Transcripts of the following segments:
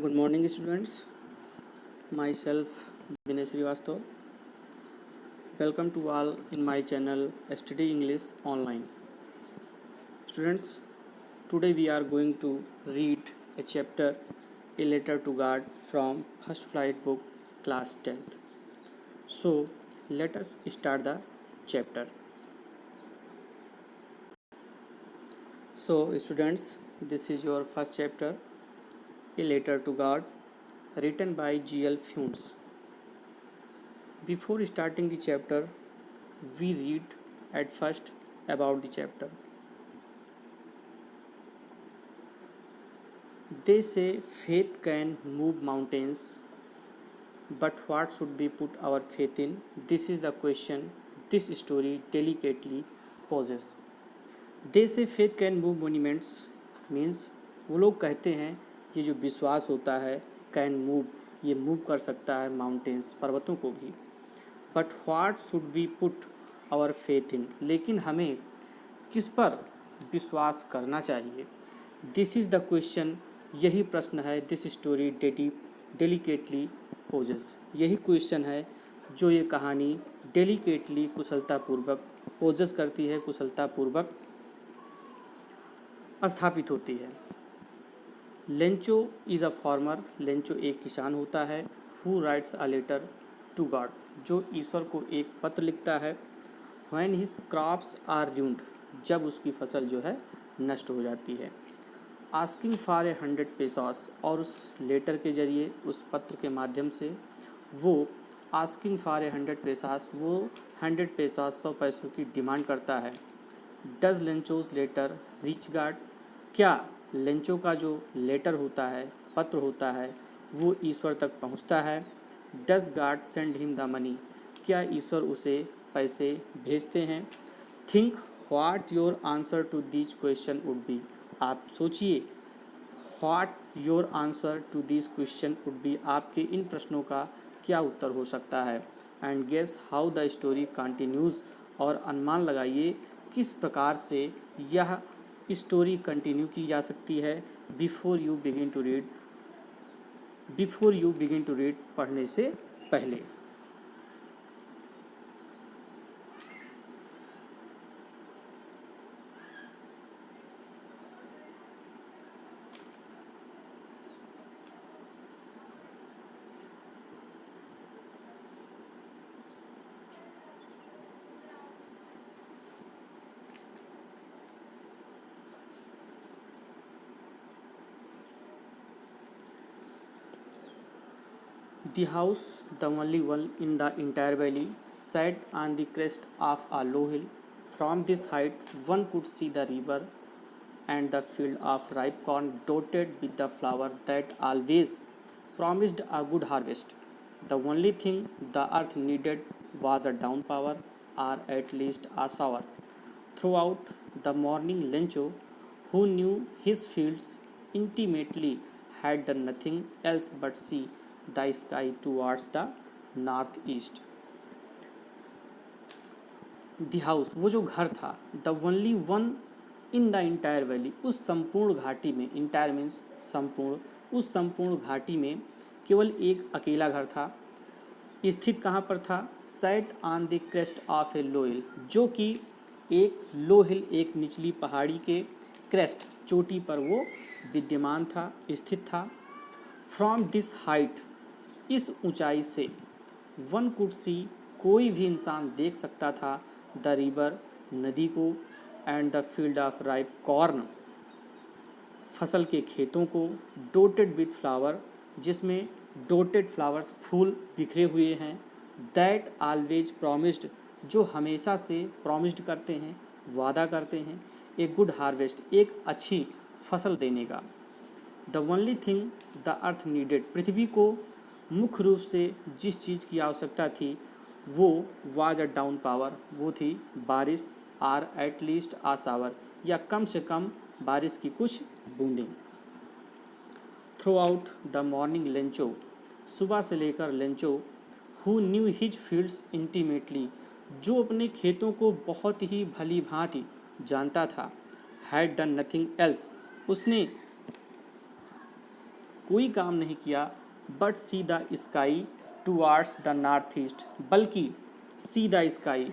Good morning, students. Myself, Vinay Srivastav. Welcome to all in my channel Study English Online. Students, today we are going to read a chapter, A Letter to God from First Flight book, class 10th. So, let us start the chapter. So, students, this is your first chapter, A Letter to God, written by G.L. Funes. Before starting the chapter, we read at first about the chapter. They say faith can move mountains, but what should we put our faith in? This is the question this story delicately poses. They say faith can move monuments means वो लोग कहते हैं ये जो विश्वास होता है can move, ये मूव कर सकता है माउंटेन्स, पर्वतों को भी. But what should be put our faith in, लेकिन हमें किस पर विश्वास करना चाहिए? दिस इज़ द क्वेश्चन, यही प्रश्न है दिस स्टोरी डेलिकेटली पोजेस. यही क्वेश्चन है जो ये कहानी डेलिकेटली कुशलतापूर्वक पोजेस करती है, कुशलतापूर्वक स्थापित होती है. Lencho is a farmer, Lencho एक किसान होता है. Who writes a letter to God, जो ईश्वर को एक पत्र लिखता है. When his crops are ruined, जब उसकी फसल जो है नष्ट हो जाती है. आस्किंग फॉर 100 पेसोस, और उस लेटर के जरिए, उस पत्र के माध्यम से वो आस्किंग फॉर 100 पेसास, वो 100 पेसास 100 पैसों की डिमांड करता है. Does Lencho's letter reach God, क्या लेंचो का जो लेटर होता है, पत्र होता है, वो ईश्वर तक पहुंचता है. Does God send him the money, क्या ईश्वर उसे पैसे भेजते हैं. Think what your answer to this question would be, आप सोचिए what your answer to this question would be, आपके इन प्रश्नों का क्या उत्तर हो सकता है. And guess how the story continues, और अनुमान लगाइए किस प्रकार से यह स्टोरी कंटिन्यू की जा सकती है. Before you begin to read, पढ़ने से पहले. The house, the only one in the entire valley, sat on the crest of a low hill. From this height, one could see the river and the field of ripe corn dotted with the flower that always promised a good harvest. The only thing the earth needed was a downpour, or at least a shower. Throughout the morning, Lencho, who knew his fields intimately, had done nothing else but see the sky towards the northeast. The house, वो जो घर था, the only one in the entire valley, उस संपूर्ण घाटी में, entire means संपूर्ण, उस संपूर्ण घाटी में केवल एक अकेला घर था. स्थित कहाँ पर था? Set on the crest of a low hill, जो कि एक लो हिल, एक निचली पहाड़ी के क्रेस्ट, चोटी पर वो विद्यमान था, स्थित था. फ्रॉम दिस हाइट, इस ऊंचाई से, वन कुड सी, कोई भी इंसान देख सकता था, द रिवर, नदी को, and the field of ripe corn, फसल के खेतों को, डोटेड विथ फ्लावर, जिसमें डोटेड फ्लावर्स, फूल बिखरे हुए हैं. दैट ऑलवेज प्रॉमिस्ड, जो हमेशा से प्रॉमिस्ड करते हैं, वादा करते हैं, ए गुड हार्वेस्ट, एक अच्छी फसल देने का. The only thing the earth needed, पृथ्वी को मुख्य रूप से जिस चीज़ की आवश्यकता थी वो वाज अ डाउन पावर, वो थी बारिश, आर एट लीस्ट आ सावर, या कम से कम बारिश की कुछ बूंदें. Through out the morning Lencho, सुबह से लेकर Lencho, who knew his fields intimately, जो अपने खेतों को बहुत ही भली भांति जानता था, हैड डन नथिंग एल्स, उसने कोई काम नहीं किया, but see the sky towards the north east, बल्कि सी द स्काई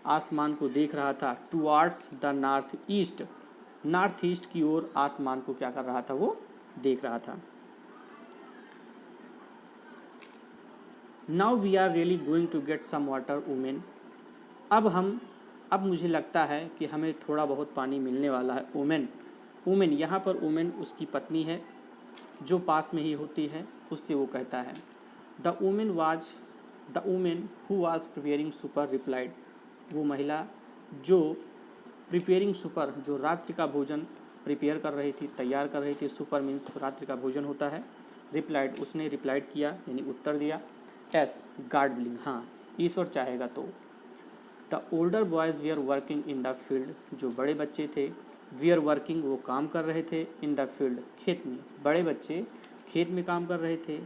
आसमान को देख रहा था, टुवार्ड्स द नॉर्थ ईस्ट की ओर आसमान को क्या कर रहा था, वो देख रहा था। Now we are really going to get some water woman, अब मुझे लगता है कि हमें थोड़ा बहुत पानी मिलने वाला है। वुमेन यहाँ पर वुमेन उसकी पत्नी है जो पास में ही होती है, उससे वो कहता है। The women who was preparing super replied, वो महिला जो प्रिपेयरिंग सुपर, जो रात्रि का भोजन प्रिपेयर कर रही थी, तैयार कर रही थी, सुपर मीन्स रात्रि का भोजन होता है, रिप्लाइड उसने रिप्लाइड किया यानी उत्तर दिया, एस गॉड विलिंग, हाँ ईश्वर चाहेगा तो। The older boys we are working in the field, जो बड़े बच्चे थे, वी आर वर्किंग वो काम कर रहे थे, इन द फील्ड खेत में, बड़े बच्चे खेत में काम कर रहे थे।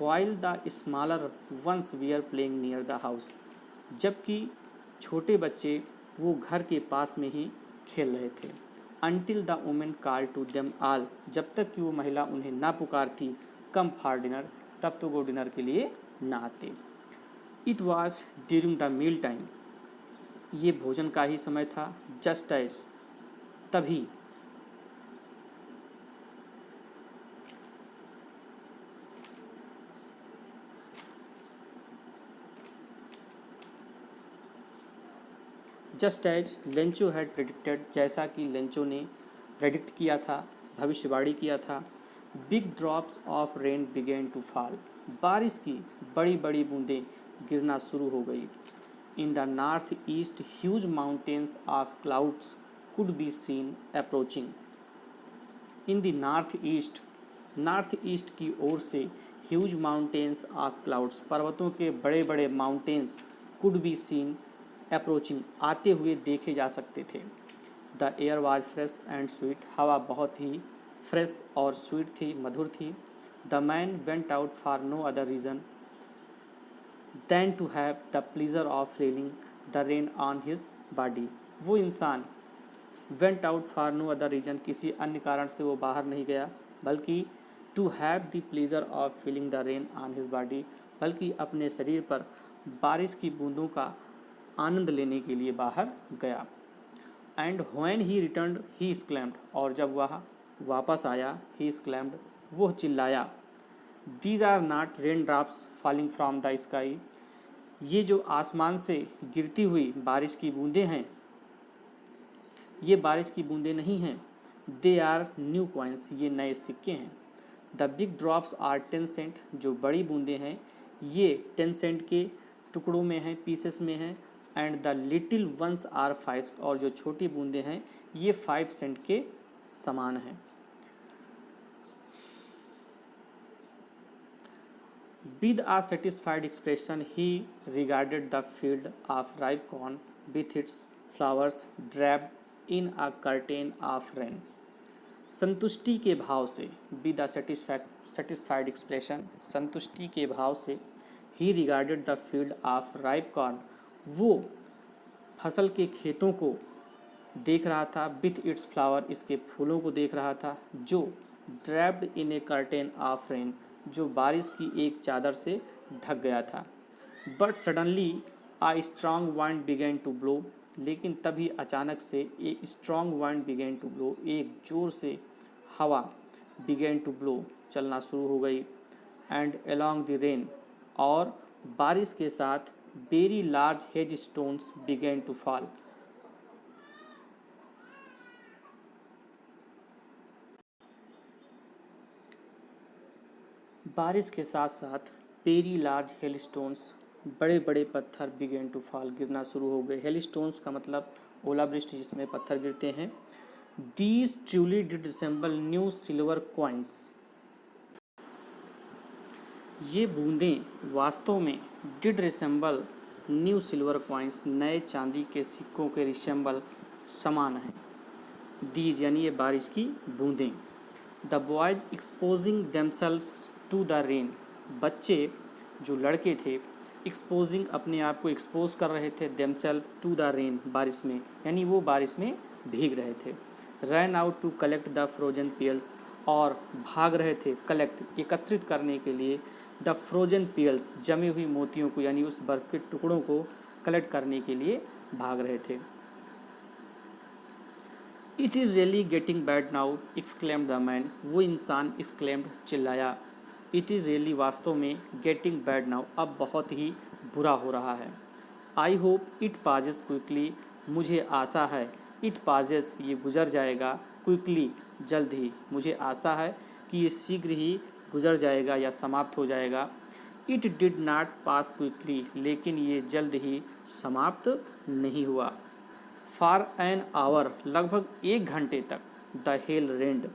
While the smaller ones we are playing near the house, जबकि छोटे बच्चे वो घर के पास में ही खेल रहे थे। Until the woman call to them all, जब तक कि वो महिला उन्हें ना पुकारती, कम फॉर डिनर, तब तो वो डिनर के लिए ना आते। It was during the meal time, ये भोजन का ही समय था। जस्ट एज, तभी। Just as Lencho had predicted, जैसा कि लेंचो ने प्रेडिक्ट किया था, भविष्यवाणी किया था। Big drops of rain began to fall, बारिश की बड़ी बड़ी बूंदें गिरना शुरू हो गई। In the north east huge mountains of clouds could be seen approaching. In the north east की ओर से ह्यूज माउंटेन्स ऑफ क्लाउड्स, पर्वतों के बड़े बड़े mountains, could be seen approaching, आते हुए देखे जा सकते थे। The air was fresh and sweet, हवा बहुत ही फ्रेश और स्वीट थी, मधुर थी। The man went out for no other reason than to have the pleasure of feeling the rain on his body, वो इंसान went out for no other reason, किसी अन्य कारण से वो बाहर नहीं गया, बल्कि to have the pleasure of feeling the rain on his body, बल्कि अपने शरीर पर बारिश की बूंदों का आनंद लेने के लिए बाहर गया। And when he returned he exclaimed, और जब वह वापस आया, ही एक्सक्लेम्ड, वह चिल्लाया, these are not raindrops falling from the sky, ये जो आसमान से गिरती हुई बारिश की बूंदें हैं, ये बारिश की बूंदें नहीं हैं। दे आर न्यू कॉइन्स, ये नए सिक्के हैं। The big drops are 10 cents, जो बड़ी बूंदें हैं ये 10 सेंट के टुकड़ों में हैं, पीसेस में हैं। And the little ones are 5, और जो छोटी बूंदें हैं ये 5 सेंट के समान हैं। With a satisfied expression, he regarded the field of ripe corn with its flowers draped in a curtain of rain. संतुष्टि के भाव से, with a satisfied expression, संतुष्टि के भाव से, he regarded the field of ripe corn, वो फसल के खेतों को देख रहा था, with its flower, इसके फूलों को देख रहा था, जो draped in a curtain of rain, जो बारिश की एक चादर से ढक गया था। But suddenly a strong wind began to blow, लेकिन तभी अचानक से एक strong wind began to blow, एक ज़ोर से हवा बिगेन टू ब्लो, चलना शुरू हो गई। एंड अलोंग द रेन, और बारिश के साथ very large hailstones began to fall, बारिश के साथ साथ वेरी लार्ज हेल स्टोन्स, बड़े बड़े पत्थर बिगेन टू फॉल, गिरना शुरू हो गए। हेल स्टोन्स का मतलब ओलावृष्टि जिसमें पत्थर गिरते हैं। These truly did resemble new silver coins, ये बूंदें वास्तव में did resemble new silver coins, नए चांदी के सिक्कों के रिसेंबल समान हैं। दीज यानी ये बारिश की बूंदें। The boys exposing themselves to the rain, बच्चे जो लड़के थे एक्सपोजिंग, अपने आप को एक्सपोज कर रहे थे, देमसेल्व टू द रेन, बारिश में, यानी वो बारिश में भीग रहे थे। Run out to collect the frozen pearls, और भाग रहे थे कलेक्ट एकत्रित करने के लिए द फ्रोजन पियल्स जमी हुई मोतियों को यानी उस बर्फ़ के टुकड़ों को कलेक्ट करने के लिए भाग रहे थे। It is really getting bad now exclaimed the man, वो इंसान एक्सक्लेम्ड चिल्लाया। इट इज़ रियली वास्तव में गेटिंग बैड नाउ अब बहुत ही बुरा हो रहा है। आई होप इट पाजेस क्विकली, मुझे आशा है इट पाजेस ये गुजर जाएगा क्विकली जल्द ही, मुझे आशा है कि ये शीघ्र ही गुजर जाएगा या समाप्त हो जाएगा। It did not pass quickly, लेकिन ये जल्द ही समाप्त नहीं हुआ। फॉर एन आवर लगभग 1 घंटे तक द हेल रेंड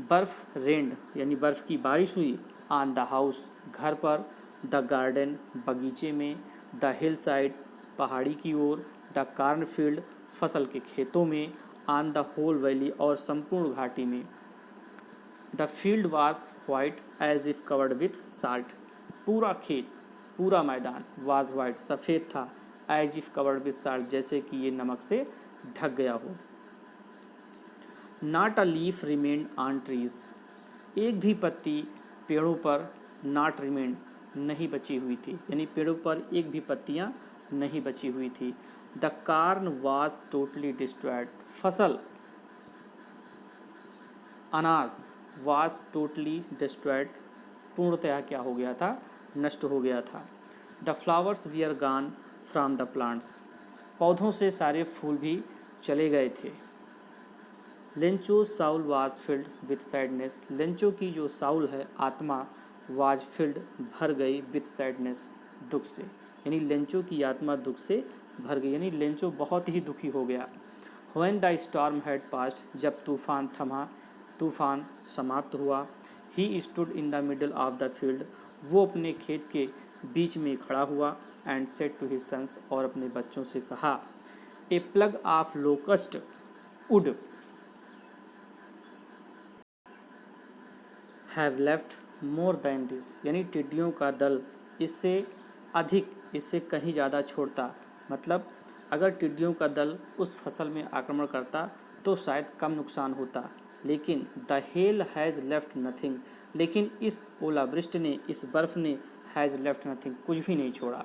बर्फ रेंड यानी बर्फ़ की बारिश हुई ऑन द हाउस घर पर, द गार्डन बगीचे में, द हिल साइड पहाड़ी की ओर, द कार्नफील्ड फसल के खेतों में, ऑन द होल वैली और संपूर्ण घाटी में। The field was white as if covered with salt, पूरा खेत पूरा मैदान वाज वाइट सफ़ेद था, as if covered with salt जैसे कि ये नमक से ढक गया हो। Not a leaf remained on trees, एक भी पत्ती पेड़ों पर नॉट रिमेन्ड नहीं बची हुई थी, यानी पेड़ों पर एक भी पत्तियां नहीं बची हुई थी। The corn was totally destroyed, फसल अनाज वाज टोटली डिस्ट्रॉयड पूर्णतया क्या हो गया था, नष्ट हो गया था। The flowers were gone from the plants, पौधों से सारे फूल भी चले गए थे। Lencho soul was filled with sadness, Lencho की जो साउल है आत्मा वाज फिल्ड भर गई विथ सैडनेस दुख से, यानी लेंचो की आत्मा दुख से भर गई, यानी लेंचो बहुत ही दुखी हो गया। When the storm had passed, जब तूफान थमा तूफान समाप्त हुआ। He stood in the middle of the field, वो अपने खेत के बीच में खड़ा हुआ। And said to his sons, और अपने बच्चों से कहा, a plague of locust would have left more than this, यानी टिड्डियों का दल इससे अधिक इससे कहीं ज़्यादा छोड़ता, मतलब अगर टिड्डियों का दल उस फसल में आक्रमण करता तो शायद कम नुकसान होता, लेकिन the hell has left nothing, लेकिन इस ओलावृष्टि ने इस बर्फ़ ने हैज़ लेफ्ट नथिंग कुछ भी नहीं छोड़ा।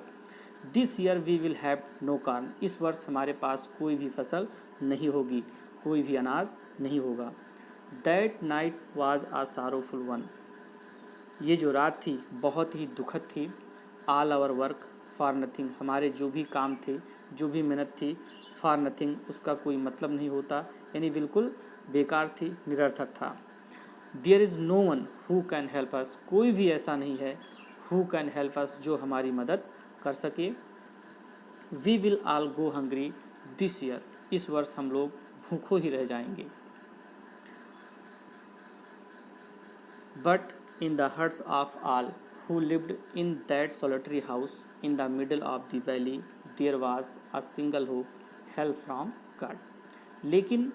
This year we will have no corn, इस वर्ष हमारे पास कोई भी फसल नहीं होगी, कोई भी अनाज नहीं होगा। That night was a sorrowful one, ये जो रात थी बहुत ही दुखद थी। All our work for nothing, हमारे जो भी काम थे जो भी मेहनत थी फॉर नथिंग उसका कोई मतलब नहीं होता, यानी बिल्कुल बेकार थी, निरर्थक था। There is no one who can help us, कोई भी ऐसा नहीं है हु कैन हेल्प अस जो हमारी मदद कर सके। We will all go hungry this year, इस वर्ष हम लोग भूखों ही रह जाएंगे। But in the hearts of all who lived in that solitary house in the middle of the valley, there was a single hope, help from God. लेकिन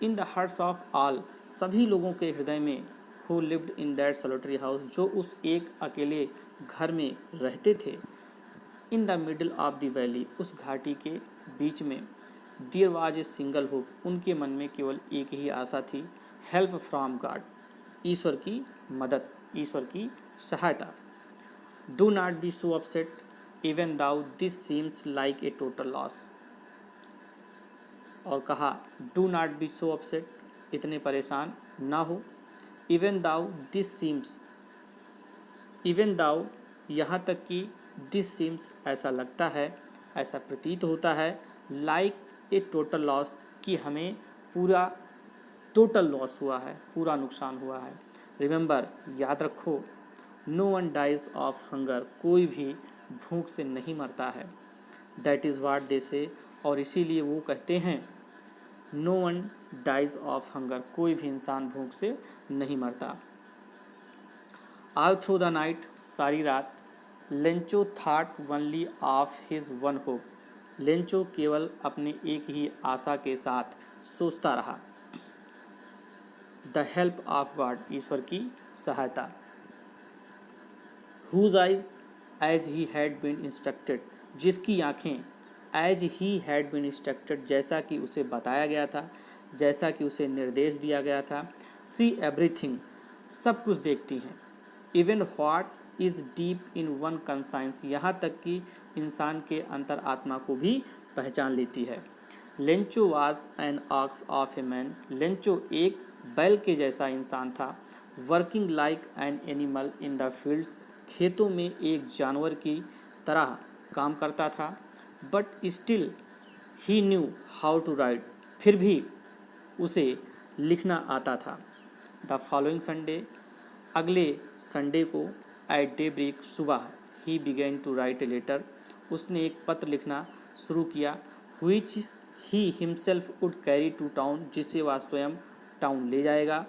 in the hearts of all, सभी लोगों के हृदय में, who lived in that solitary house, जो उस एक अकेले घर में रहते थे, in the middle of the valley, उस घाटी के बीच में, there was a single hope, उनके मन में केवल एक ही आशा थी, help from God, ईश्वर की मदद, ईश्वर की सहायता। Do not be so upset even though this seems like a total loss, और कहा do not be so upset, इतने परेशान ना हो। Even though this seems, even though यहाँ तक कि दिस सीम्स ऐसा लगता है, ऐसा प्रतीत होता है, लाइक ए टोटल लॉस कि हमें पूरा टोटल लॉस हुआ है, पूरा नुकसान हुआ है। रिमेंबर याद रखो, no one dies of hunger, कोई भी भूख से नहीं मरता है। दैट इज़ वाट दे से, और इसीलिए वो कहते हैं no one dies of hunger, कोई भी इंसान भूख से नहीं मरता। ऑल थ्रू द नाइट, सारी रात, Lencho thought only of his one hope, Lencho केवल अपने एक ही आशा के साथ सोचता रहा। द हेल्प ऑफ गॉड, ईश्वर की सहायता। Whose eyes as he had been instructed, जिसकी आँखें as he had been instructed, जैसा कि उसे बताया गया था, जैसा कि उसे निर्देश दिया गया था, सी एवरीथिंग, सब कुछ देखती हैं। Even what is deep in one conscience, यहाँ तक कि इंसान के अंतर आत्मा को भी पहचान लेती है। Lencho was an ox of a man, Lencho एक बैल के जैसा इंसान था। Working like an animal in the fields, खेतों में एक जानवर की तरह काम करता था। But still he knew how to write, फिर भी उसे लिखना आता था। द फॉलोइंग संडे, अगले संडे को, एट डे ब्रेक, सुबह, he began to write a letter, उसने एक पत्र लिखना शुरू किया। Which he himself would carry to town, जिसे वह स्वयं टाउन ले जाएगा।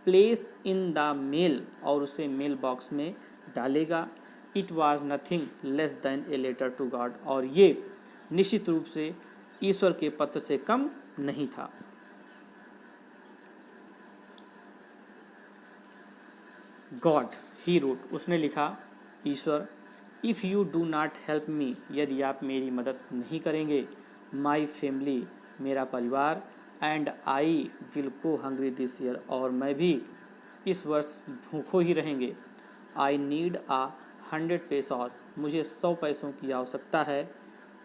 प्लेस इन द मेल, और उसे मेल बॉक्स में डालेगा। It was nothing less than a letter to God, और ये निश्चित रूप से ईश्वर के पत्र से कम नहीं था। गॉड, ही रोट, उसने लिखा, ईश्वर, if you do not help me, यदि आप मेरी मदद नहीं करेंगे, माई फैमिली, मेरा परिवार, and I will go hungry this year, और मैं भी इस वर्ष भूखों ही रहेंगे। आई नीड 100 पेसोस, मुझे 100 पैसों की आवश्यकता है।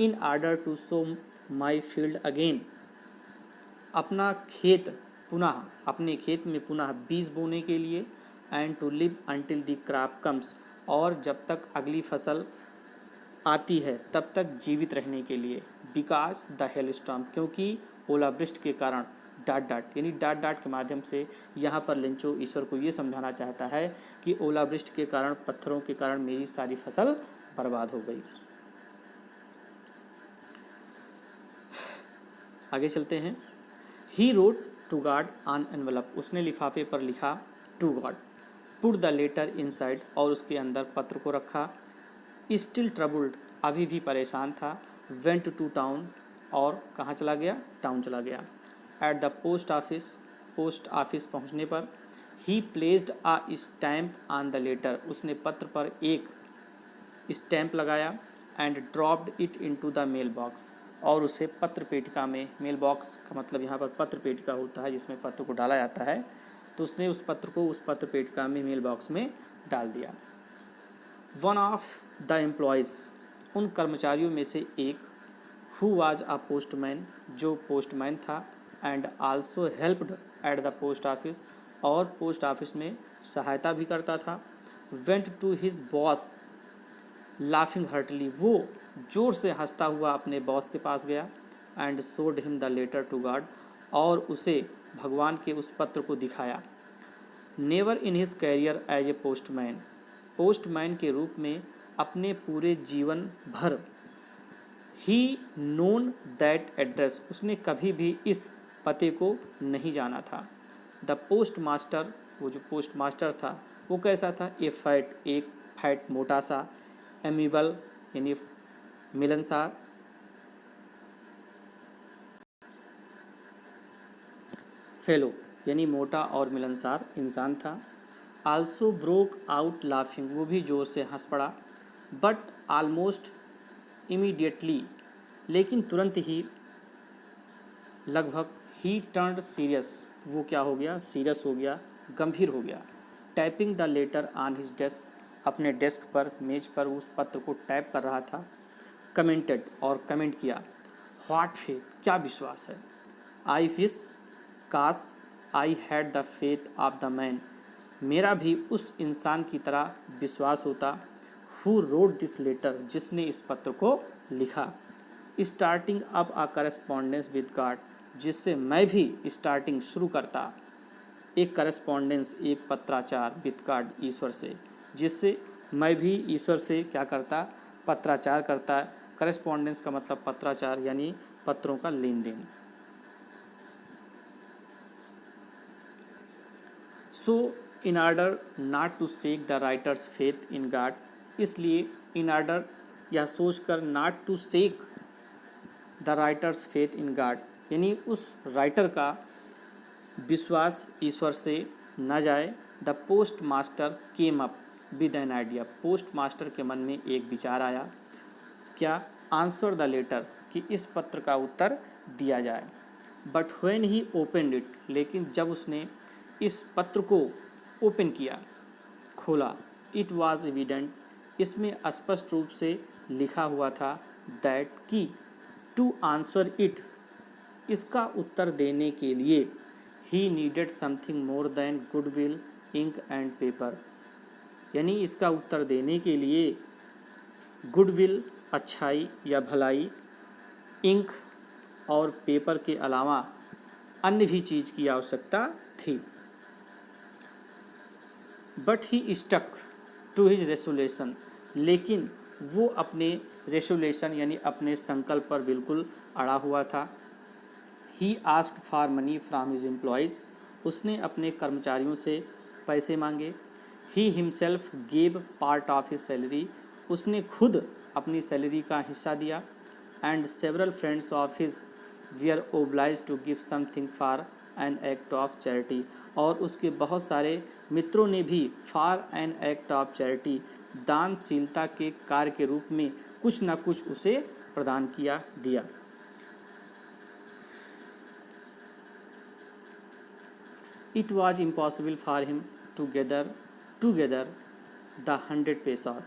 In order to sow my field again, अपना खेत पुनः, अपने खेत में पुनः बीज बोने के लिए। And to live until the crop comes, और जब तक अगली फसल आती है तब तक जीवित रहने के लिए। बिकॉज द हेल स्टॉर्म, क्योंकि ओलावृष्टि के कारण, डाट डाट यानी डाट डाट के माध्यम से यहाँ पर लेंचो ईश्वर को ये समझाना चाहता है कि ओलावृष्टि के कारण, पत्थरों के कारण मेरी सारी फसल बर्बाद हो गई। आगे चलते हैं। He wrote to God on envelope, उसने लिफाफे पर लिखा to God. Put the letter inside, और उसके अंदर पत्र को रखा। स्टिल ट्रबल्ड, अभी भी परेशान था। वेंट टू टाउन, और कहाँ चला गया, टाउन चला गया। At the post office, post office पहुँचने पर, he placed a stamp on the letter, उसने पत्र पर एक स्टैम्प लगाया। And dropped it into the mail box, और उसे पत्र पेटिका में, मेल बॉक्स का मतलब यहाँ पर पत्र पेटिका होता है जिसमें पत्र को डाला जाता है, तो उसने उस पत्र को उस पत्र पेटिका में, मेल बॉक्स में डाल दिया। वन ऑफ द एम्प्लॉयज़, उन कर्मचारियों में से एक, हु वाज अ पोस्टमैन, जो पोस्टमैन था, and also helped at the post office, और पोस्ट ऑफिस में सहायता भी करता था। Went to his boss laughing heartily, वो जोर से हंसता हुआ अपने बॉस के पास गया। And showed him the letter to God, और उसे भगवान के उस पत्र को दिखाया। Never in his career as a postman, postman के रूप में अपने पूरे जीवन भर, ही नोन दैट एड्रेस, उसने कभी भी इस पते को नहीं जाना था। द पोस्ट मास्टर, वो जो पोस्ट मास्टर था वो कैसा था, ए फैट, एक फैट मोटा सा, एमिबल यानी मिलनसार, फेलो यानी मोटा और मिलनसार इंसान था। आल्सो ब्रोक आउट लाफिंग, वो भी ज़ोर से हंस पड़ा। बट आलमोस्ट इमीडिएटली, लेकिन तुरंत ही, लगभग, ही टर्न्ड सीरियस, वो क्या हो गया, सीरियस हो गया, गंभीर हो गया। Typing the later on his desk, अपने डेस्क पर, मेज पर उस पत्र को टाइप कर रहा था। कमेंटेड, और कमेंट किया, व्हाट फेथ, क्या विश्वास है। आई विश, काश, I had the faith of the man, मेरा भी उस इंसान की तरह विश्वास होता। हु रोड दिस लेटर, जिसने इस पत्र को लिखा। Starting up a correspondence with God, जिससे मैं भी स्टार्टिंग शुरू करता एक करस्पॉन्डेंस, एक पत्राचार, विद गॉड, ईश्वर से, जिससे मैं भी ईश्वर से क्या करता, पत्राचार करता। करस्पॉन्डेंस का मतलब पत्राचार यानी पत्रों का लेन देन। So in order not to shake the writer's faith in God, इसलिए इन ऑर्डर, यह सोचकर, not to shake the writer's faith in God, यानी उस राइटर का विश्वास ईश्वर से न जाए। The post master came up with an idea, postmaster के मन में एक विचार आया। क्या, आंसर द लेटर, कि इस पत्र का उत्तर दिया जाए। But when he opened it, लेकिन जब उसने इस पत्र को ओपन किया, खोला। इट वॉज एविडेंट, इसमें स्पष्ट रूप से लिखा हुआ था दैट कि टू आंसर इट, इसका उत्तर देने के लिए he needed something more than goodwill, ink and paper, यानी इसका उत्तर देने के लिए गुडविल, अच्छाई या भलाई, इंक और पेपर के अलावा अन्य भी चीज़ की आवश्यकता थी। But he stuck to his resolution, लेकिन वो अपने रेसोल्यूशन यानी अपने संकल्प पर बिल्कुल अड़ा हुआ था। He asked for money from his employees, उसने अपने कर्मचारियों से पैसे मांगे। He himself gave part of his salary, उसने खुद अपनी सैलरी का हिस्सा दिया। And several friends of his were obliged to give something for an act of charity, और उसके बहुत सारे मित्रों ने भी for an act of charity, दानशीलता के कार्य के रूप में कुछ न कुछ उसे प्रदान किया दिया। It was impossible for him to gather the 100 pesos,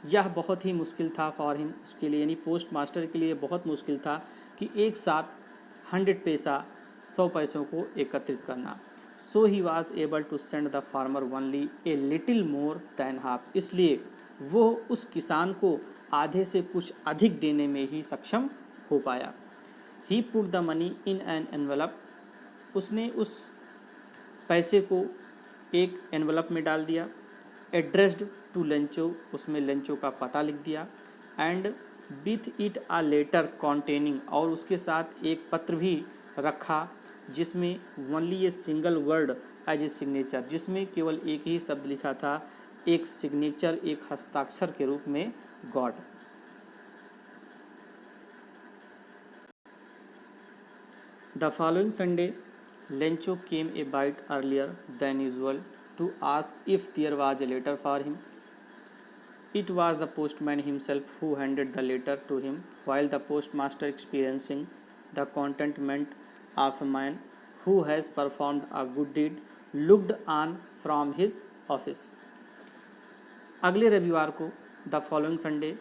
यह बहुत ही मुश्किल था फॉर हिम, उसके लिए यानी पोस्ट मास्टर के लिए बहुत मुश्किल था कि एक साथ 100 पैसा 100 पैसों को एकत्रित करना। So he was able to send the farmer only a little more than half, इसलिए वो उस किसान को आधे से कुछ अधिक देने में ही सक्षम हो पाया। He put the money in an envelope, उसने उस पैसे को एक एनवलप में डाल दिया। एड्रेस्ड टू लेंचो, उसमें लेंचो का पता लिख दिया। And with it a letter containing, और उसके साथ एक पत्र भी रखा जिसमें only a single word as a signature, जिसमें केवल एक ही शब्द लिखा था, एक सिग्नेचर, एक हस्ताक्षर के रूप में, God. The following Sunday Lencho came A bite earlier than usual to ask if there was a letter for him. It was the postman himself who handed the letter to him, while the postmaster, experiencing the contentment of a man who has performed a good deed, looked on from his office. अगले रविवार को, the following Sunday,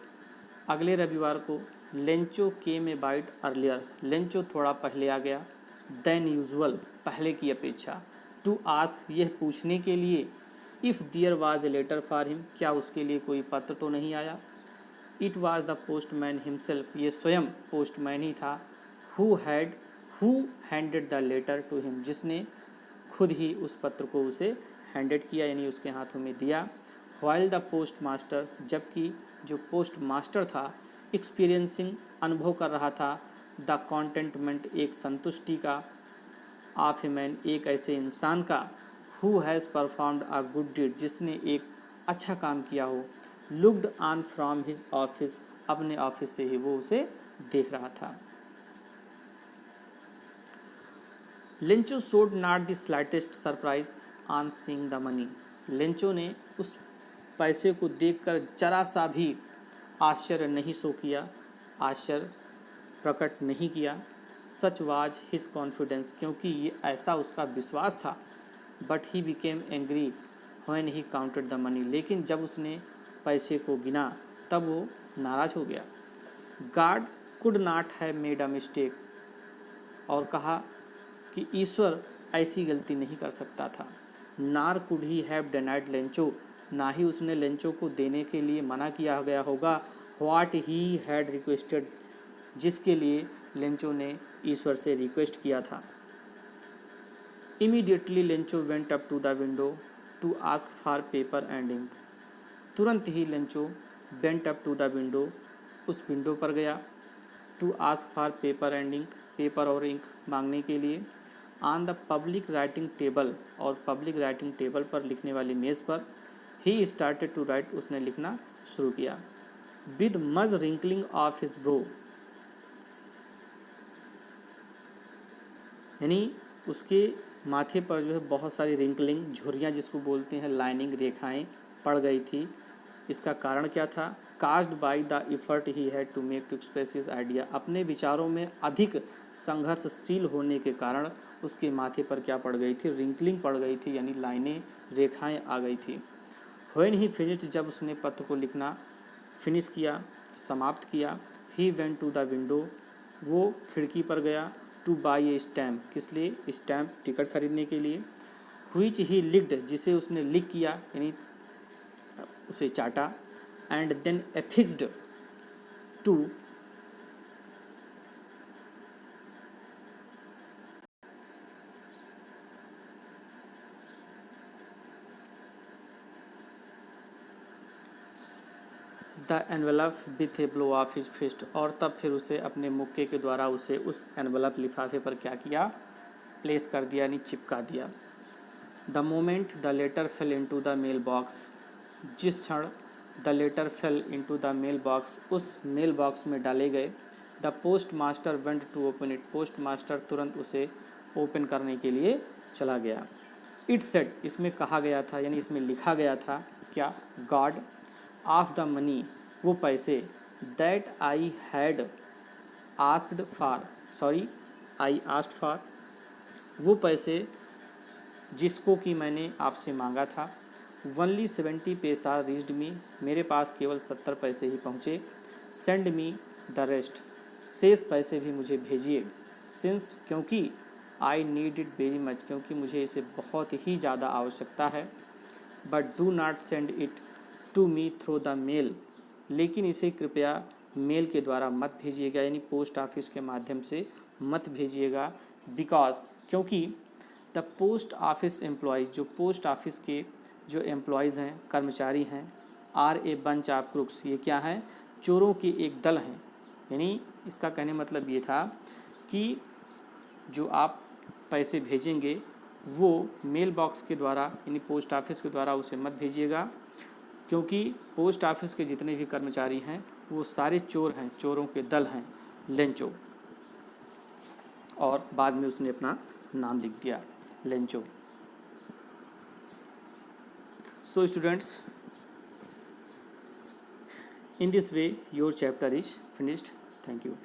अगले रविवार को, Lencho केम ए bite earlier, Lencho थोड़ा पहले आ गया, than usual, पहले की अपेक्षा, टू आस्क, यह पूछने के लिए, if there was a letter for him, क्या उसके लिए कोई पत्र तो नहीं आया। It was the postman himself, ये स्वयं पोस्टमैन ही था, who handed the letter to him, जिसने खुद ही उस पत्र को उसे हैंडेड किया, यानी उसके हाथों में दिया। व्हाइल द पोस्ट मास्टर, जबकि जो पोस्ट मास्टर था, एक्सपीरियंसिंग, अनुभव कर रहा था, द कॉन्टेंटमेंट, एक संतुष्टि का, ऑफ ए मैन, एक ऐसे इंसान का, who has performed a good deed, जिसने एक अच्छा काम किया हो, looked on from his office, अपने ऑफिस से ही वो उसे देख रहा था। Lencho showed not the slightest surprise on seeing the money, लेंचो ने उस पैसे को देखकर जरा सा भी आश्चर्य नहीं शो किया, आश्चर्य प्रकट नहीं किया। सच वाज हिज कॉन्फिडेंस, क्योंकि ये ऐसा उसका विश्वास था। But he became angry when he counted the money, लेकिन जब उसने पैसे को गिना तब वो नाराज हो गया। God could not have made a mistake, और कहा कि ईश्वर ऐसी गलती नहीं कर सकता था। नार could he have denied Lencho, ना ही उसने लेंचो को देने के लिए मना किया गया होगा, व्हाट ही हैड रिक्वेस्टेड, जिसके लिए लेंचो ने ईश्वर से रिक्वेस्ट किया था। Immediately Lencho went up to the window to ask for paper and ink, तुरंत ही Lencho went up to the window, उस विंडो पर गया, to ask for paper and ink, paper और इंक मांगने के लिए। On the public writing table, और पब्लिक राइटिंग टेबल पर लिखने वाली मेज़ पर, ही स्टार्टेड टू राइट, उसने लिखना शुरू किया। With much wrinkling of his bro, यानी उसके माथे पर जो है बहुत सारी रिंकलिंग, झुर्रियाँ जिसको बोलते हैं, लाइनिंग, रेखाएं पड़ गई थी। इसका कारण क्या था? Caused by the effort he had to make to express his idea, अपने विचारों में अधिक संघर्षशील होने के कारण उसके माथे पर क्या पड़ गई थी, रिंकलिंग पड़ गई थी, यानी लाइनें, रेखाएं आ गई थी। व्हेन ही फिनिश्ड, जब उसने पत्र को लिखना फिनिश किया, समाप्त किया, he went to the window, वो खिड़की पर गया, टू बाई ए स्टैम्प, किस लिए, स्टैम्प, टिकट खरीदने के लिए, व्हिच ही लिक्ड, जिसे उसने लिख किया यानी उसे चाटा, and then affixed to the envelope with a blow of his fist, और तब फिर उसे अपने मुक्के के द्वारा उसे उस एनवेलप लिफाफे पर क्या किया, प्लेस कर दिया यानी चिपका दिया। The moment the letter fell into the mail box, जिस क्षण the letter fell into the mail box, उस मेल बॉक्स में डाले गए, the post master went to open it, post master तुरंत उसे ओपन करने के लिए चला गया। इट सेड, इसमें कहा गया था यानी इसमें लिखा गया था क्या, गॉड ऑफ द मनी, वो पैसे, that I had asked for, sorry I asked for, वो पैसे जिसको कि मैंने आपसे मांगा था, ओनली 70 पैसा रीच्ड मी, मेरे पास केवल 70 पैसे ही पहुँचे, सेंड मी द रेस्ट, शेष पैसे भी मुझे भेजिए, सिंस, क्योंकि, I need it very much, क्योंकि मुझे इसे बहुत ही ज़्यादा आवश्यकता है, but do not send it to me through the mail, लेकिन इसे कृपया मेल के द्वारा मत भेजिएगा, यानी पोस्ट ऑफिस के माध्यम से मत भेजिएगा, बिकॉज, क्योंकि द पोस्ट ऑफिस एम्प्लॉयज़, जो पोस्ट ऑफिस के जो एम्प्लॉयज़ हैं, कर्मचारी हैं, are a bunch of crooks, ये क्या हैं, चोरों के एक दल हैं, यानी इसका कहने मतलब ये था कि जो आप पैसे भेजेंगे वो मेल बॉक्स के द्वारा यानी पोस्ट ऑफिस के द्वारा उसे मत भेजिएगा, क्योंकि पोस्ट ऑफिस के जितने भी कर्मचारी हैं वो सारे चोर हैं, चोरों के दल हैं, लेंचो, और बाद में उसने अपना नाम लिख दिया, Lencho. So students, in this way your chapter is finished. Thank you.